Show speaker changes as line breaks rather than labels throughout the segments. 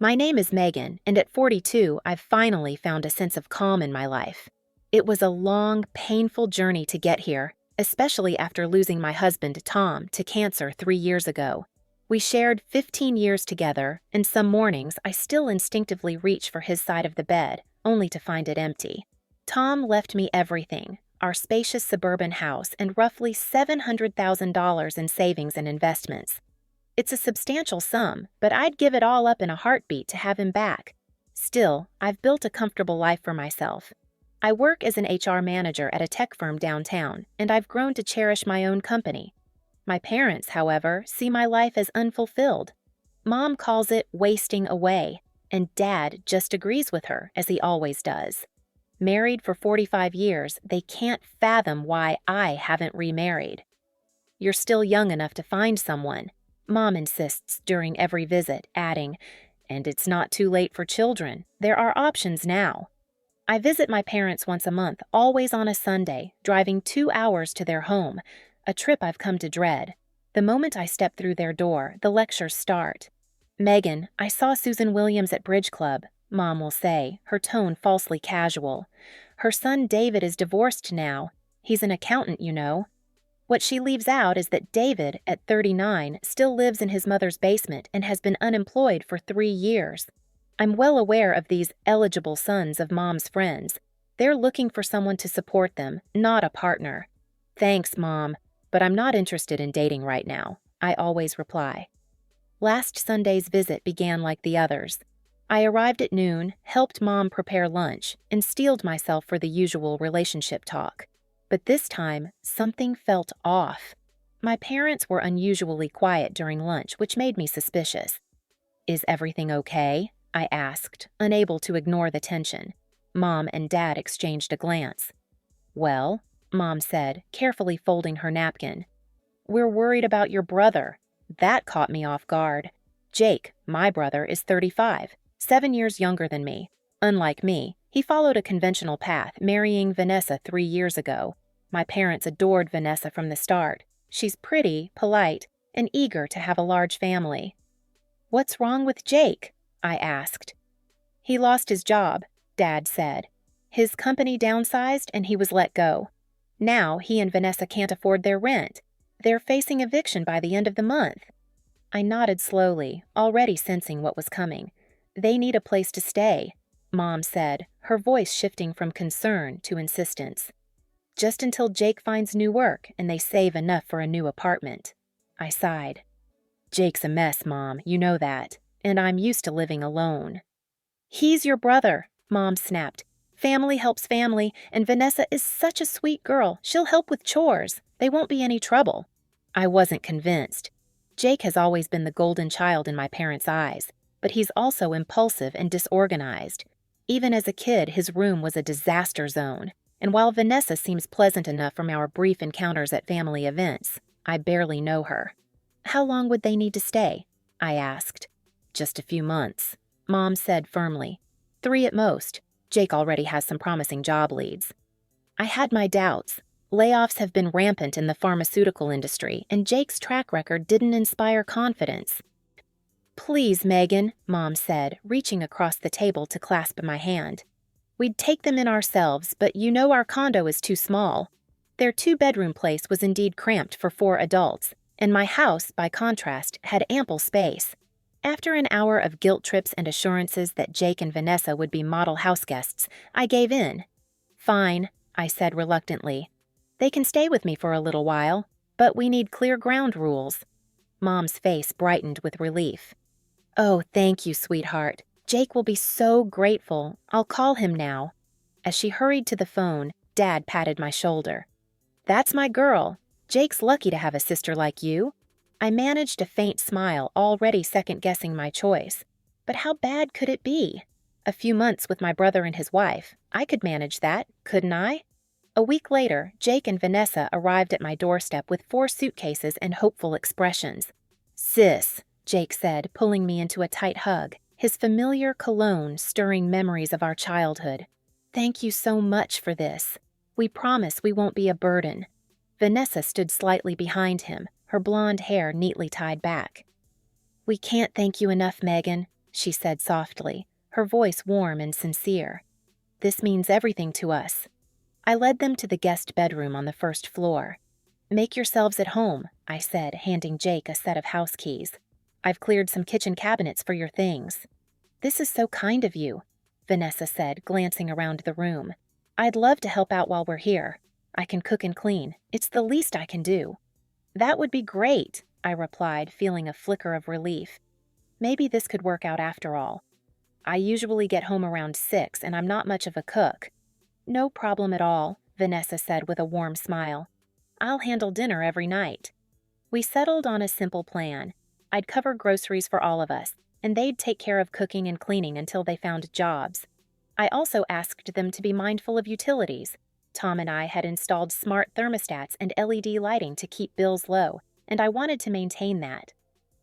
My name is Megan, and at 42, I've finally found a sense of calm in my life. It was a long, painful journey to get here, especially after losing my husband, Tom, to cancer 3 years ago. We shared 15 years together, and some mornings I still instinctively reach for his side of the bed, only to find it empty. Tom left me everything: our spacious suburban house and roughly $700,000 in savings and investments. It's a substantial sum, but I'd give it all up in a heartbeat to have him back. Still, I've built a comfortable life for myself. I work as an HR manager at a tech firm downtown, and I've grown to cherish my own company. My parents, however, see my life as unfulfilled. Mom calls it wasting away, and Dad just agrees with her, as he always does. Married for 45 years, they can't fathom why I haven't remarried. "You're still young enough to find someone," Mom insists during every visit, adding, "And it's not too late for children. There are options now." I visit my parents once a month, always on a Sunday, driving 2 hours to their home, a trip I've come to dread. The moment I step through their door, the lectures start. "Megan, I saw Susan Williams at Bridge Club," Mom will say, her tone falsely casual. "Her son David is divorced now. He's an accountant, you know." What she leaves out is that David, at 39, still lives in his mother's basement and has been unemployed for 3 years. I'm well aware of these eligible sons of Mom's friends. They're looking for someone to support them, not a partner. "Thanks, Mom, but I'm not interested in dating right now," I always reply. Last Sunday's visit began like the others. I arrived at noon, helped Mom prepare lunch, and steeled myself for the usual relationship talk. But this time, something felt off. My parents were unusually quiet during lunch, which made me suspicious. "Is everything okay?" I asked, unable to ignore the tension. Mom and Dad exchanged a glance. "Well," Mom said, carefully folding her napkin, "we're worried about your brother." That caught me off guard. Jake, my brother, is 35, 7 years younger than me. Unlike me, he followed a conventional path, marrying Vanessa 3 years ago. My parents adored Vanessa from the start. She's pretty, polite, and eager to have a large family. "What's wrong with Jake?" I asked. "He lost his job," Dad said. "His company downsized and he was let go. Now he and Vanessa can't afford their rent. They're facing eviction by the end of the month." I nodded slowly, already sensing what was coming. "They need a place to stay," Mom said, her voice shifting from concern to insistence. "Just until Jake finds new work and they save enough for a new apartment." I sighed. "Jake's a mess, Mom, you know that, and I'm used to living alone." "He's your brother," Mom snapped. "Family helps family, and Vanessa is such a sweet girl. She'll help with chores. They won't be any trouble." I wasn't convinced. Jake has always been the golden child in my parents' eyes, but he's also impulsive and disorganized. Even as a kid, his room was a disaster zone, and while Vanessa seems pleasant enough from our brief encounters at family events, I barely know her. "How long would they need to stay?" I asked. "Just a few months," Mom said firmly. 3 at most. Jake already has some promising job leads. I had my doubts. Layoffs have been rampant in the pharmaceutical industry, and Jake's track record didn't inspire confidence. "Please, Megan," Mom said, reaching across the table to clasp my hand. "We'd take them in ourselves, but you know our condo is too small." Their 2-bedroom place was indeed cramped for 4 adults, and my house, by contrast, had ample space. After an hour of guilt trips and assurances that Jake and Vanessa would be model house guests, I gave in. "Fine," I said reluctantly. "They can stay with me for a little while, but we need clear ground rules." Mom's face brightened with relief. "Oh, thank you, sweetheart. Jake will be so grateful. I'll call him now." As she hurried to the phone, Dad patted my shoulder. "That's my girl. Jake's lucky to have a sister like you." I managed a faint smile, already second-guessing my choice. But how bad could it be? A few months with my brother and his wife. I could manage that, couldn't I? A week later, Jake and Vanessa arrived at my doorstep with 4 suitcases and hopeful expressions. "Sis," Jake said, pulling me into a tight hug, his familiar cologne stirring memories of our childhood. "Thank you so much for this. We promise we won't be a burden." Vanessa stood slightly behind him, her blonde hair neatly tied back. "We can't thank you enough, Megan. she said softly, her voice warm and sincere. "This means everything to us." I led them to the guest bedroom on the first floor. "Make yourselves at home," I said, handing Jake a set of house keys. "I've cleared some kitchen cabinets for your things." "This is so kind of you," Vanessa said, glancing around the room. "I'd love to help out while we're here. I can cook and clean. It's the least I can do." "That would be great," I replied, feeling a flicker of relief. Maybe this could work out after all. I usually get home around 6, and I'm not much of a cook. "No problem at all," Vanessa said with a warm smile. "I'll handle dinner every night." We settled on a simple plan. I'd cover groceries for all of us, and they'd take care of cooking and cleaning until they found jobs. I also asked them to be mindful of utilities. Tom and I had installed smart thermostats and LED lighting to keep bills low, and I wanted to maintain that.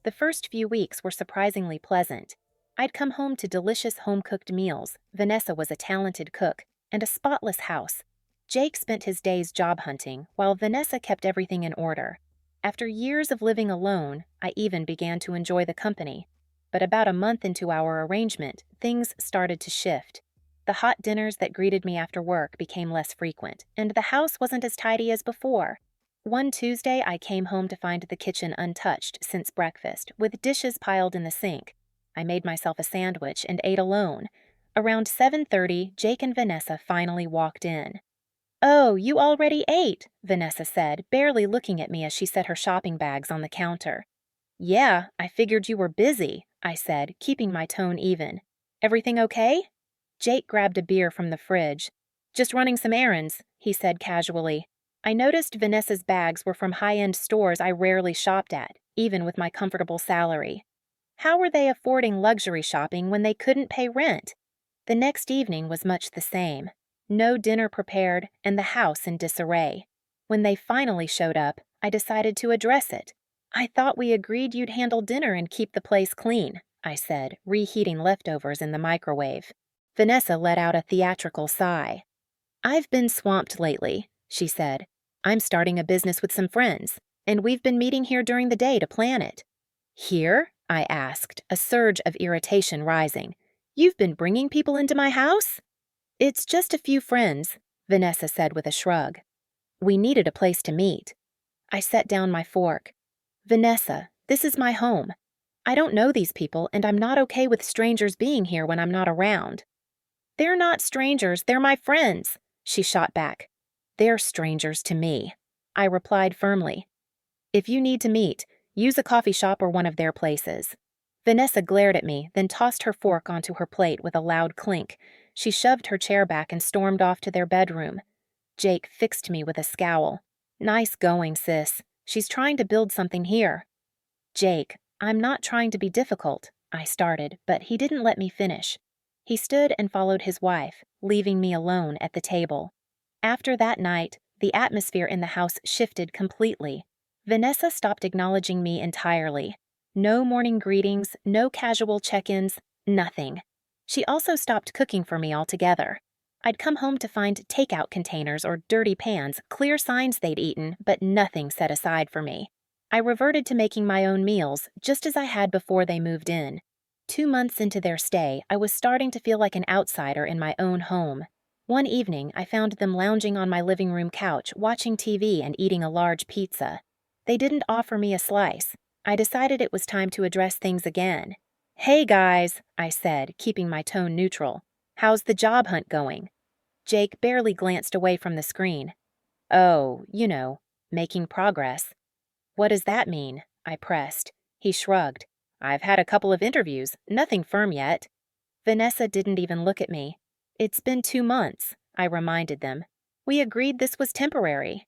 The first few weeks were surprisingly pleasant. I'd come home to delicious home-cooked meals, Vanessa was a talented cook, and a spotless house. Jake spent his days job hunting, while Vanessa kept everything in order. After years of living alone, I even began to enjoy the company. But about a month into our arrangement, things started to shift. The hot dinners that greeted me after work became less frequent, and the house wasn't as tidy as before. One Tuesday, I came home to find the kitchen untouched since breakfast, with dishes piled in the sink. I made myself a sandwich and ate alone. Around 7:30, Jake and Vanessa finally walked in. "Oh, you already ate," Vanessa said, barely looking at me as she set her shopping bags on the counter. "Yeah, I figured you were busy," I said, keeping my tone even. "Everything okay?" Jake grabbed a beer from the fridge. "Just running some errands," he said casually. I noticed Vanessa's bags were from high-end stores I rarely shopped at, even with my comfortable salary. How were they affording luxury shopping when they couldn't pay rent? The next evening was much the same. No dinner prepared, and the house in disarray. When they finally showed up, I decided to address it. "I thought we agreed you'd handle dinner and keep the place clean," I said, reheating leftovers in the microwave. Vanessa let out a theatrical sigh. "I've been swamped lately," she said. "I'm starting a business with some friends, and we've been meeting here during the day to plan it." "Here?" I asked, a surge of irritation rising. "You've been bringing people into my house?" "It's just a few friends," Vanessa said with a shrug. "We needed a place to meet." I set down my fork. "Vanessa, this is my home. I don't know these people, and I'm not okay with strangers being here when I'm not around." "They're not strangers, they're my friends," she shot back. "They're strangers to me," I replied firmly. "If you need to meet, use a coffee shop or one of their places." Vanessa glared at me, then tossed her fork onto her plate with a loud clink. She shoved her chair back and stormed off to their bedroom. Jake fixed me with a scowl. "Nice going, sis. She's trying to build something here." "Jake, I'm not trying to be difficult," I started, but he didn't let me finish. He stood and followed his wife, leaving me alone at the table. After that night, the atmosphere in the house shifted completely. Vanessa stopped acknowledging me entirely. No morning greetings, no casual check-ins, nothing. She also stopped cooking for me altogether. I'd come home to find takeout containers or dirty pans, clear signs they'd eaten, but nothing set aside for me. I reverted to making my own meals, just as I had before they moved in. 2 months into their stay, I was starting to feel like an outsider in my own home. One evening, I found them lounging on my living room couch, watching TV and eating a large pizza. They didn't offer me a slice. I decided it was time to address things again. "Hey guys," I said, keeping my tone neutral. "How's the job hunt going?" Jake barely glanced away from the screen. "Oh, making progress." "What does that mean?" I pressed. He shrugged. "I've had a couple of interviews, nothing firm yet." Vanessa didn't even look at me. "It's been 2 months," I reminded them. "We agreed this was temporary."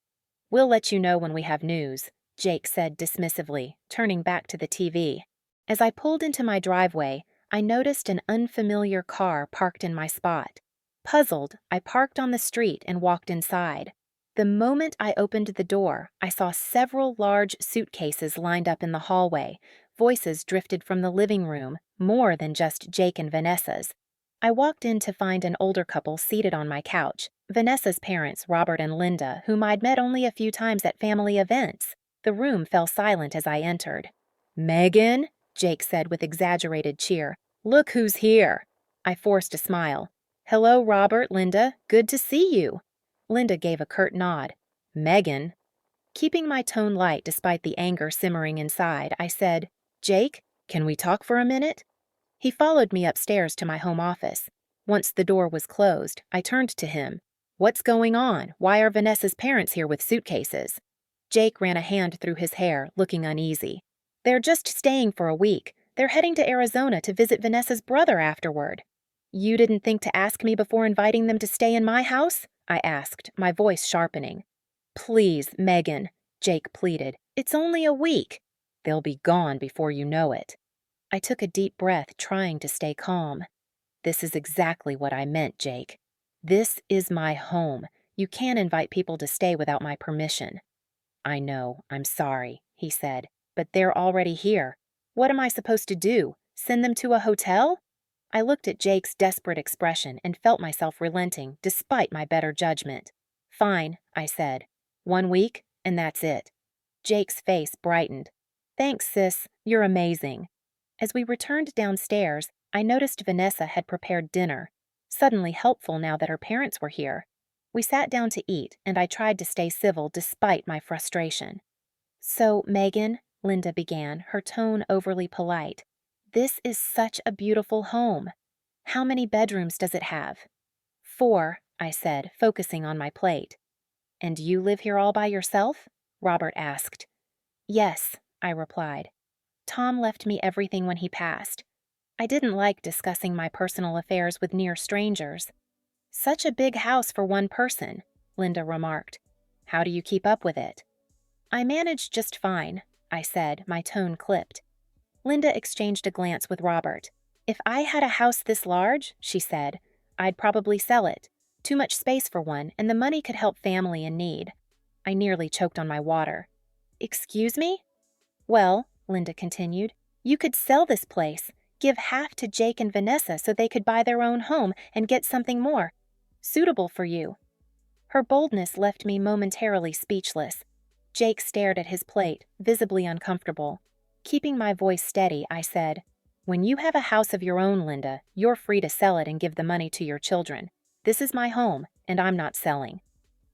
"We'll let you know when we have news," Jake said dismissively, turning back to the TV. As I pulled into my driveway, I noticed an unfamiliar car parked in my spot. Puzzled, I parked on the street and walked inside. The moment I opened the door, I saw several large suitcases lined up in the hallway. Voices drifted from the living room, more than just Jake and Vanessa's. I walked in to find an older couple seated on my couch, Vanessa's parents, Robert and Linda, whom I'd met only a few times at family events. The room fell silent as I entered. "Megan?" Jake said with exaggerated cheer. Look who's here. I forced a smile. Hello, Robert, Linda. Good to see you. Linda gave a curt nod. Megan. Keeping my tone light despite the anger simmering inside, I said, Jake, can we talk for a minute? He followed me upstairs to my home office. Once the door was closed, I turned to him. What's going on? Why are Vanessa's parents here with suitcases? Jake ran a hand through his hair, looking uneasy. They're just staying for a week. They're heading to Arizona to visit Vanessa's brother afterward. You didn't think to ask me before inviting them to stay in my house? I asked, my voice sharpening. Please, Megan, Jake pleaded. It's only a week. They'll be gone before you know it. I took a deep breath, trying to stay calm. This is exactly what I meant, Jake. This is my home. You can't invite people to stay without my permission. I know, I'm sorry, he said, but they're already here. What am I supposed to do? Send them to a hotel? I looked at Jake's desperate expression and felt myself relenting, despite my better judgment. Fine, I said. 1 week, and that's it. Jake's face brightened. Thanks, sis. You're amazing. As we returned downstairs, I noticed Vanessa had prepared dinner, suddenly helpful now that her parents were here. We sat down to eat, and I tried to stay civil despite my frustration. So, Megan, Linda began, her tone overly polite, this is such a beautiful home. How many bedrooms does it have? 4, I said, focusing on my plate. And you live here all by yourself? Robert asked. Yes, I replied. Tom left me everything when he passed. I didn't like discussing my personal affairs with near strangers. Such a big house for one person, Linda remarked. How do you keep up with it? I manage just fine, I said, my tone clipped. Linda exchanged a glance with Robert. If I had a house this large, she said, I'd probably sell it. Too much space for one, and the money could help family in need. I nearly choked on my water. Excuse me? Well, Linda continued, you could sell this place, give half to Jake and Vanessa so they could buy their own home and get something more suitable for you. Her boldness left me momentarily speechless. Jake stared at his plate, visibly uncomfortable. Keeping my voice steady, I said, when you have a house of your own, Linda, you're free to sell it and give the money to your children. This is my home, and I'm not selling.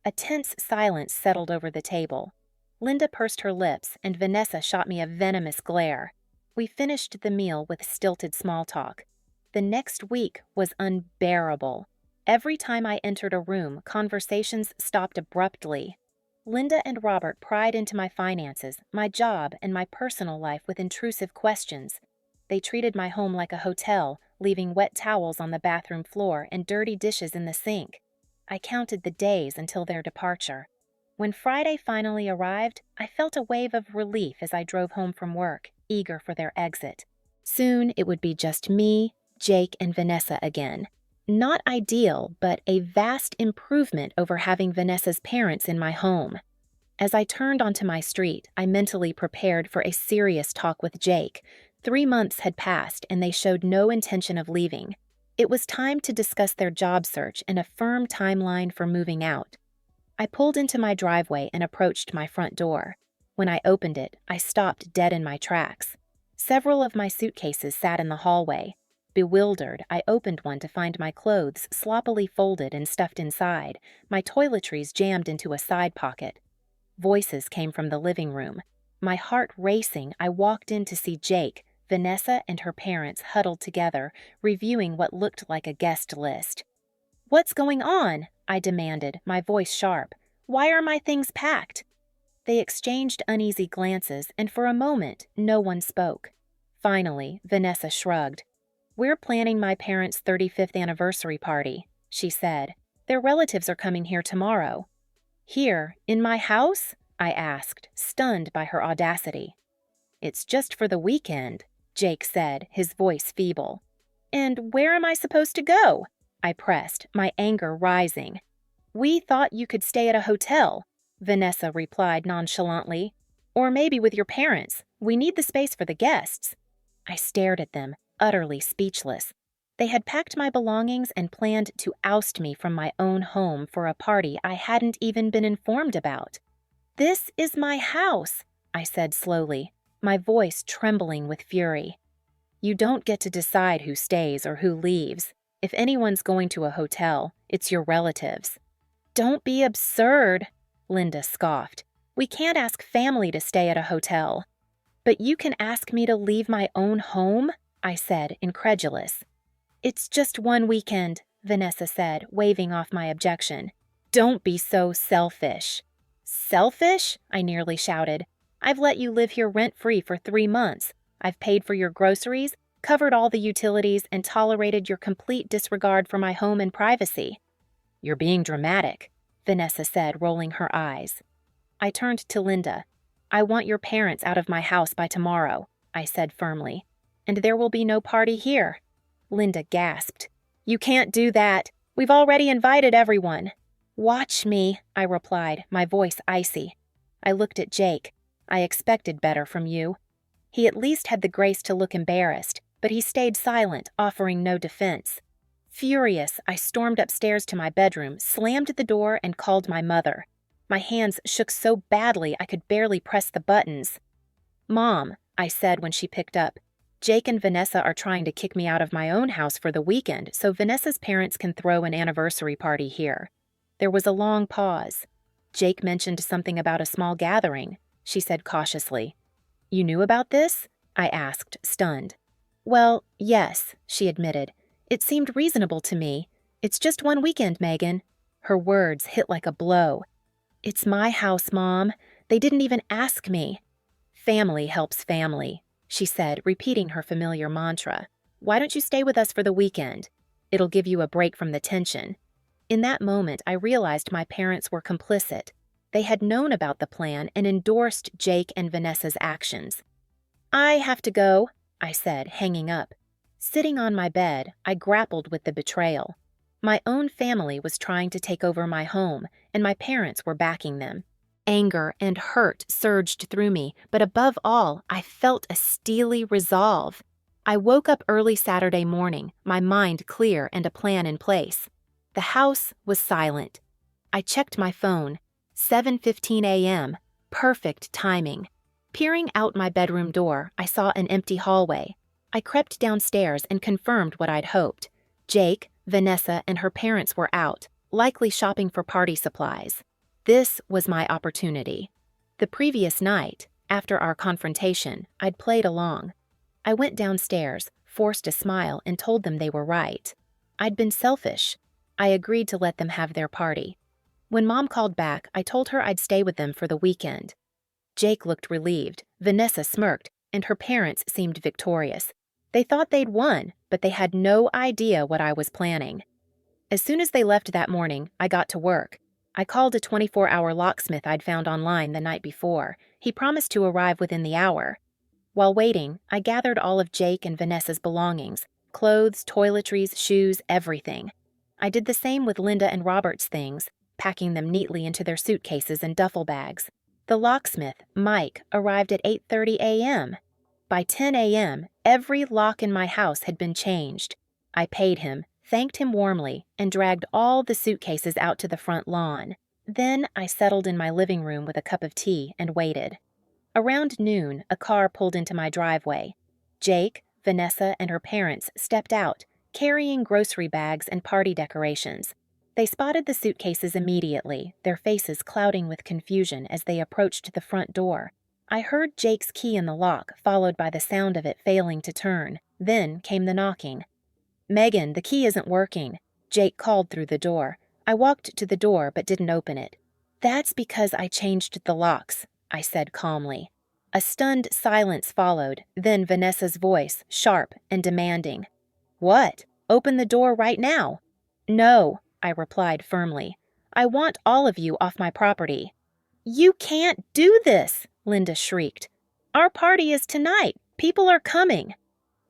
A tense silence settled over the table. Linda pursed her lips, and Vanessa shot me a venomous glare. We finished the meal with stilted small talk. The next week was unbearable. Every time I entered a room, conversations stopped abruptly. Linda and Robert pried into my finances, my job, and my personal life with intrusive questions. They treated my home like a hotel, leaving wet towels on the bathroom floor and dirty dishes in the sink. I counted the days until their departure. When Friday finally arrived, I felt a wave of relief as I drove home from work, eager for their exit. Soon it would be just me, Jake, and Vanessa again. Not ideal, but a vast improvement over having Vanessa's parents in my home. As I turned onto my street, I mentally prepared for a serious talk with Jake. 3 months had passed, and they showed no intention of leaving. It was time to discuss their job search and a firm timeline for moving out. I pulled into my driveway and approached my front door. When I opened it, I stopped dead in my tracks. Several of my suitcases sat in the hallway. Bewildered, I opened one to find my clothes sloppily folded and stuffed inside, my toiletries jammed into a side pocket. Voices came from the living room. My heart racing, I walked in to see Jake, Vanessa, and her parents huddled together, reviewing what looked like a guest list. "What's going on?" I demanded, my voice sharp. "Why are my things packed?" They exchanged uneasy glances, and for a moment, no one spoke. Finally, Vanessa shrugged. "We're planning my parents' 35th anniversary party," she said. "Their relatives are coming here tomorrow." "Here, in my house?" I asked, stunned by her audacity. "It's just for the weekend," Jake said, his voice feeble. "And where am I supposed to go?" I pressed, my anger rising. "We thought you could stay at a hotel," Vanessa replied nonchalantly. "Or maybe with your parents. We need the space for the guests." I stared at them, utterly speechless. They had packed my belongings and planned to oust me from my own home for a party I hadn't even been informed about. "This is my house," I said slowly, my voice trembling with fury. You don't get to decide who stays or who leaves. If anyone's going to a hotel, it's your relatives." "Don't be absurd," Linda scoffed. "We can't ask family to stay at a hotel." "But you can ask me to leave my own home?" I said, incredulous. "It's just one weekend," Vanessa said, waving off my objection. "Don't be so selfish." "Selfish?" I nearly shouted. "I've let you live here rent-free for 3 months. I've paid for your groceries, covered all the utilities, and tolerated your complete disregard for my home and privacy." "You're being dramatic," Vanessa said, rolling her eyes. I turned to Linda. "I want your parents out of my house by tomorrow," I said firmly. "And there will be no party here." Linda gasped. "You can't do that. We've already invited everyone." "Watch me," I replied, my voice icy. I looked at Jake. I expected better from you. He at least had the grace to look embarrassed, but he stayed silent, offering no defense. Furious, I stormed upstairs to my bedroom, slammed the door, and called my mother. My hands shook so badly I could barely press the buttons. "Mom," I said when she picked up, "Jake and Vanessa are trying to kick me out of my own house for the weekend so Vanessa's parents can throw an anniversary party here." There was a long pause. "Jake mentioned something about a small gathering," she said cautiously. "You knew about this?" I asked, stunned. "Well, yes," she admitted. "It seemed reasonable to me. It's just one weekend, Megan." Her words hit like a blow. "It's my house, Mom. They didn't even ask me." "Family helps family," she said, repeating her familiar mantra. "Why don't you stay with us for the weekend? It'll give you a break from the tension." In that moment, I realized my parents were complicit. They had known about the plan and endorsed Jake and Vanessa's actions. "I have to go," I said, hanging up. Sitting on my bed, I grappled with the betrayal. My own family was trying to take over my home, and my parents were backing them. Anger and hurt surged through me, but above all, I felt a steely resolve. I woke up early Saturday morning, my mind clear and a plan in place. The house was silent. I checked my phone. 7:15 a.m. Perfect timing. Peering out my bedroom door, I saw an empty hallway. I crept downstairs and confirmed what I'd hoped. Jake, Vanessa, and her parents were out, likely shopping for party supplies. This was my opportunity. The previous night, after our confrontation, I'd played along. I went downstairs, forced a smile, and told them they were right. I'd been selfish. I agreed to let them have their party. When Mom called back, I told her I'd stay with them for the weekend. Jake looked relieved, Vanessa smirked, and her parents seemed victorious. They thought they'd won, but they had no idea what I was planning. As soon as they left that morning, I got to work. I called a 24-hour locksmith I'd found online the night before. He promised to arrive within the hour. While waiting, I gathered all of Jake and Vanessa's belongings: clothes, toiletries, shoes, everything. I did the same with Linda and Robert's things, packing them neatly into their suitcases and duffel bags. The locksmith, Mike, arrived at 8:30 a.m. By 10 a.m., every lock in my house had been changed. I paid him, thanked him warmly, and dragged all the suitcases out to the front lawn. Then I settled in my living room with a cup of tea and waited. Around noon, a car pulled into my driveway. Jake, Vanessa, and her parents stepped out, carrying grocery bags and party decorations. They spotted the suitcases immediately, their faces clouding with confusion as they approached the front door. I heard Jake's key in the lock, followed by the sound of it failing to turn. Then came the knocking. "Megan, the key isn't working," Jake called through the door. I walked to the door but didn't open it. "That's because I changed the locks," I said calmly. A stunned silence followed, then Vanessa's voice, sharp and demanding. "What? Open the door right now." "No," I replied firmly. "I want all of you off my property." "You can't do this," Linda shrieked. "Our party is tonight. People are coming."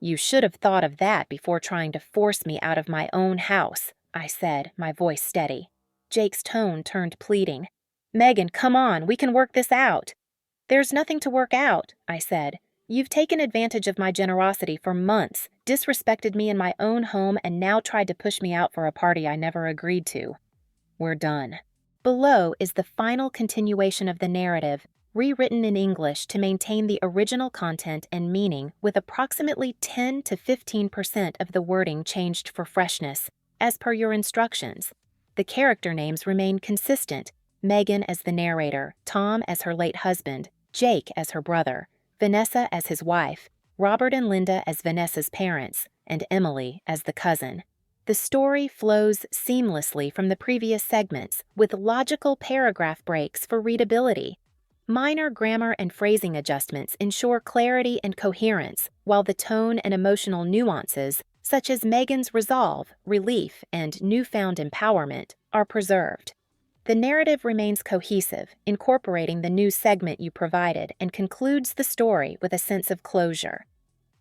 "You should have thought of that before trying to force me out of my own house," I said, my voice steady. Jake's tone turned pleading. "Megan, come on, we can work this out." "There's nothing to work out," I said. "You've taken advantage of my generosity for months, disrespected me in my own home, and now tried to push me out for a party I never agreed to. We're done." Below is the final continuation of the narrative. rewritten in English to maintain the original content and meaning with approximately 10 to 15% of the wording changed for freshness, as per your instructions. The character names remain consistent: Megan as the narrator, Tom as her late husband, Jake as her brother, Vanessa as his wife, Robert and Linda as Vanessa's parents, and Emily as the cousin. The story flows seamlessly from the previous segments, with logical paragraph breaks for readability. Minor grammar and phrasing adjustments ensure clarity and coherence, while the tone and emotional nuances, such as Megan's resolve, relief, and newfound empowerment, are preserved. The narrative remains cohesive, incorporating the new segment you provided, and concludes the story with a sense of closure.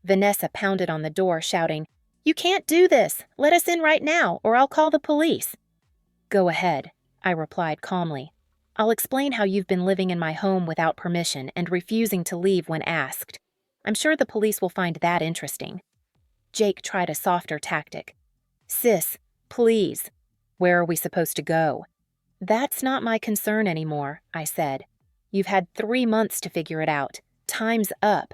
Vanessa pounded on the door, shouting, "You can't do this! Let us in right now, or I'll call the police." "Go ahead," I replied calmly. "I'll explain how you've been living in my home without permission and refusing to leave when asked. I'm sure the police will find that interesting." Jake tried a softer tactic. "Sis, please. Where are we supposed to go?" "That's not my concern anymore," I said. "You've had 3 months to figure it out. Time's up."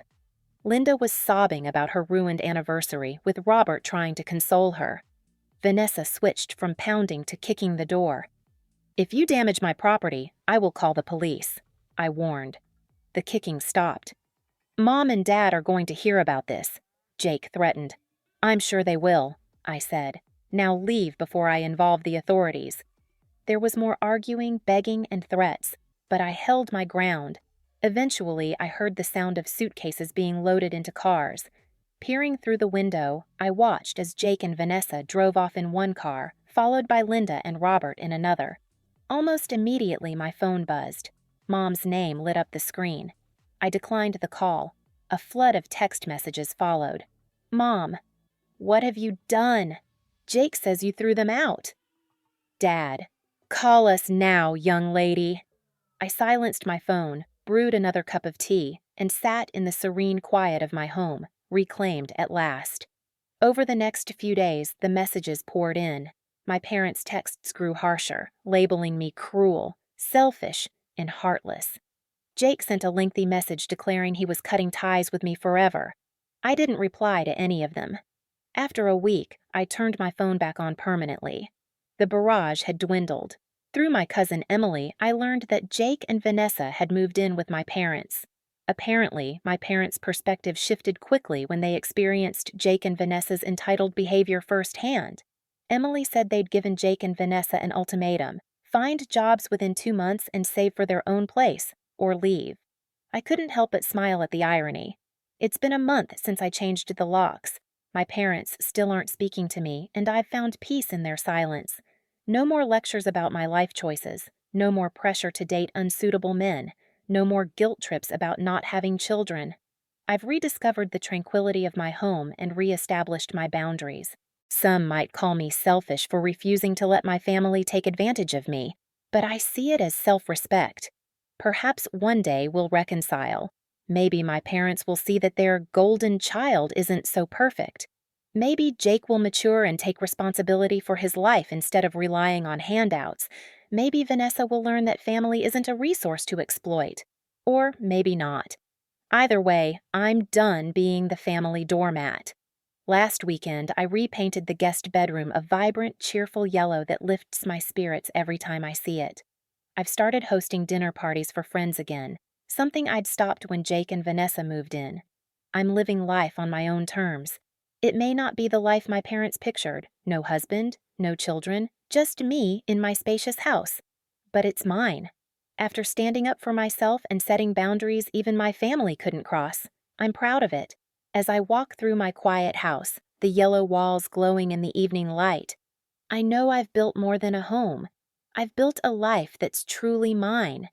Linda was sobbing about her ruined anniversary, with Robert trying to console her. Vanessa switched from pounding to kicking the door. "If you damage my property, I will call the police," I warned. The kicking stopped. "Mom and Dad are going to hear about this," Jake threatened. "I'm sure they will," I said. "Now leave before I involve the authorities." There was more arguing, begging, and threats, but I held my ground. Eventually, I heard the sound of suitcases being loaded into cars. Peering through the window, I watched as Jake and Vanessa drove off in one car, followed by Linda and Robert in another. Almost immediately, my phone buzzed. Mom's name lit up the screen. I declined the call. A flood of text messages followed. "Mom, what have you done? Jake says you threw them out." "Dad, call us now, young lady." I silenced my phone, brewed another cup of tea, and sat in the serene quiet of my home, reclaimed at last. Over the next few days, the messages poured in. My parents' texts grew harsher, labeling me cruel, selfish, and heartless. Jake sent a lengthy message declaring he was cutting ties with me forever. I didn't reply to any of them. After a week, I turned my phone back on permanently. The barrage had dwindled. Through my cousin Emily, I learned that Jake and Vanessa had moved in with my parents. Apparently, my parents' perspective shifted quickly when they experienced Jake and Vanessa's entitled behavior firsthand. Emily said they'd given Jake and Vanessa an ultimatum: find jobs within 2 months and save for their own place, or leave. I couldn't help but smile at the irony. It's been a month since I changed the locks. My parents still aren't speaking to me, and I've found peace in their silence. No more lectures about my life choices, no more pressure to date unsuitable men, no more guilt trips about not having children. I've rediscovered the tranquility of my home and reestablished my boundaries. Some might call me selfish for refusing to let my family take advantage of me, but I see it as self-respect. Perhaps one day we'll reconcile. Maybe my parents will see that their golden child isn't so perfect. Maybe Jake will mature and take responsibility for his life instead of relying on handouts. Maybe Vanessa will learn that family isn't a resource to exploit. Or maybe not. Either way, I'm done being the family doormat. Last weekend, I repainted the guest bedroom a vibrant, cheerful yellow that lifts my spirits every time I see it. I've started hosting dinner parties for friends again, something I'd stopped when Jake and Vanessa moved in. I'm living life on my own terms. It may not be the life my parents pictured: no husband, no children, just me in my spacious house. But it's mine. After standing up for myself and setting boundaries even my family couldn't cross, I'm proud of it. As I walk through my quiet house, the yellow walls glowing in the evening light, I know I've built more than a home. I've built a life that's truly mine.